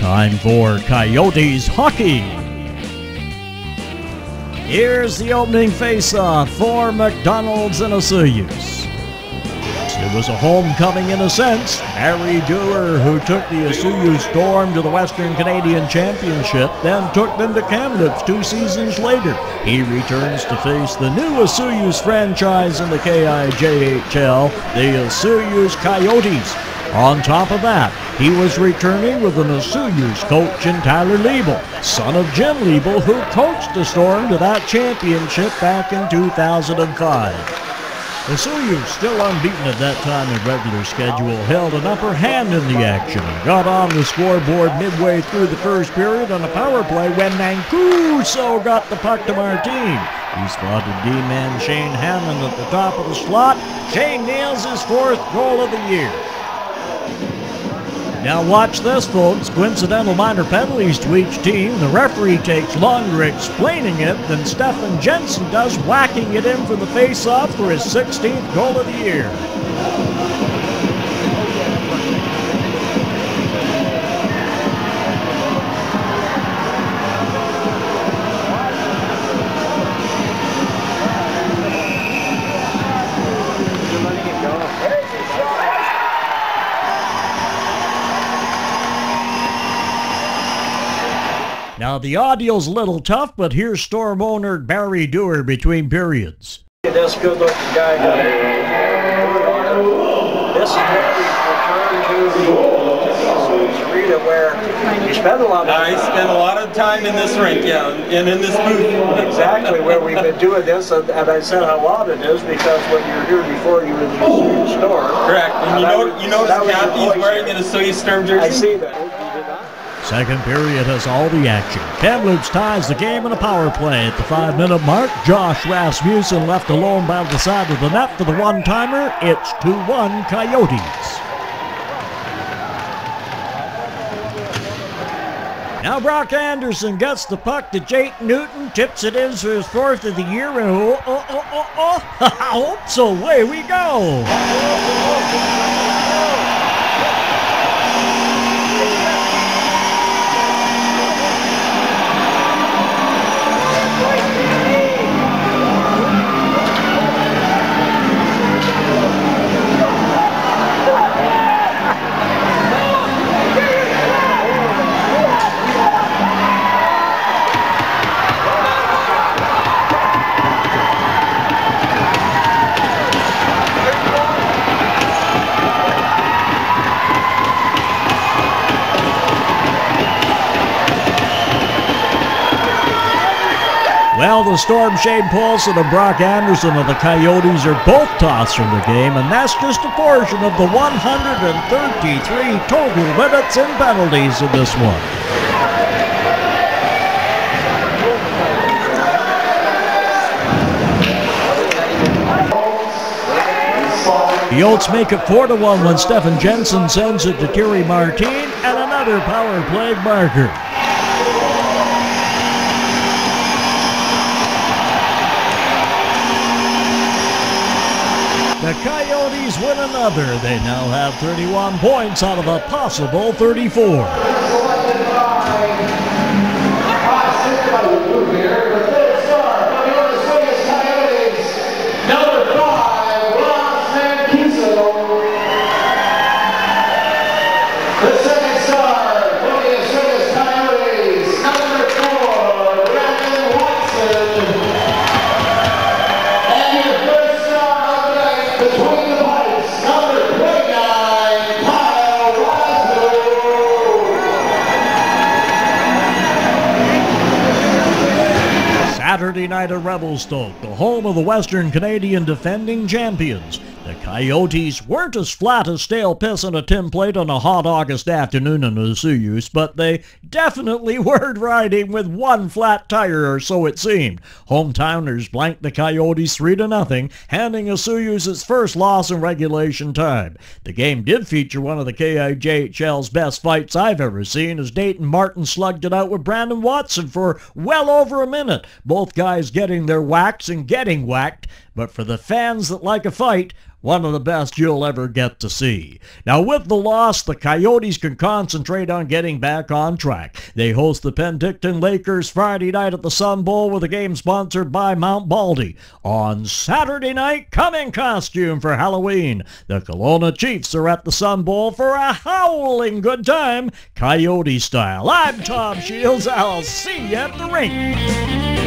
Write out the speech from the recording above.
Time for Coyotes hockey. Here's the opening face-off for McDonald's and Osoyoos. It was a homecoming in a sense. Barry Dewar, who took the Osoyoos Storm to the Western Canadian Championship, then took them to Kamloops 2 seasons later. He returns to face the new Osoyoos franchise in the KIJHL, the Osoyoos Coyotes. On top of that, he was returning with an Osoyoos coach in Tyler Liebel, son of Jim Liebel, who coached the Storm to that championship back in 2005. Osoyoos, still unbeaten at that time in regular schedule, held an upper hand in the action and got on the scoreboard midway through the first period on a power play when Mancuso got the puck to Martin. He spotted D-man Shane Hammond at the top of the slot. Shane nails his 4th goal of the year. Now watch this, folks. Coincidental minor penalties to each team. The referee takes longer explaining it than Stefan Jensen does whacking it in for the face-off for his 16th goal of the year. Now, the audio's a little tough, but here's Storm owner Barry Dewar between periods. This good-looking guy. This is where we return to Rita, where you spend a lot of time. I spent a lot of time in this rink, yeah, and in this booth. Exactly, where we've been doing this, and I said how odd it is, because when you were here before, you were in the store. Correct, and you notice Kathy's wearing an Osoyoos Storm jersey? I see that. Second period has all the action. Kamloops ties the game in a power play at the 5-minute mark. Josh Rasmussen left alone by the side of the net for the one-timer. It's 2-1 Coyotes. Now Brock Anderson gets the puck to Jake Newton, tips it in for his 4th of the year, and so away we go. Well, the Storm, Shane Paulson and Brock Anderson of the Coyotes are both tossed from the game, and that's just a portion of the 133 total minutes and penalties in this one. The Oats make it 4-1 when Stefan Jensen sends it to Thierry Martin, and another power play marker. The Coyotes win another. They now have 31 points out of a possible 34. Saturday night at Revelstoke, the home of the Western Canadian defending champions. The Coyotes weren't as flat as stale piss on a tin plate on a hot August afternoon in Osoyoos, but they definitely weren't riding with one flat tire, or so it seemed. Hometowners blanked the Coyotes 3-0, handing Osoyoos its first loss in regulation time. The game did feature one of the KIJHL's best fights I've ever seen, as Dayton Martin slugged it out with Brandon Watson for well over a minute, both guys getting their whacks and getting whacked, but for the fans that like a fight, one of the best you'll ever get to see. Now, with the loss, the Coyotes can concentrate on getting back on track. They host the Penticton Lakers Friday night at the Sun Bowl with a game sponsored by Mount Baldy. On Saturday night, come in costume for Halloween. The Kelowna Chiefs are at the Sun Bowl for a howling good time, Coyote style. I'm Tom Shields. I'll see you at the rink.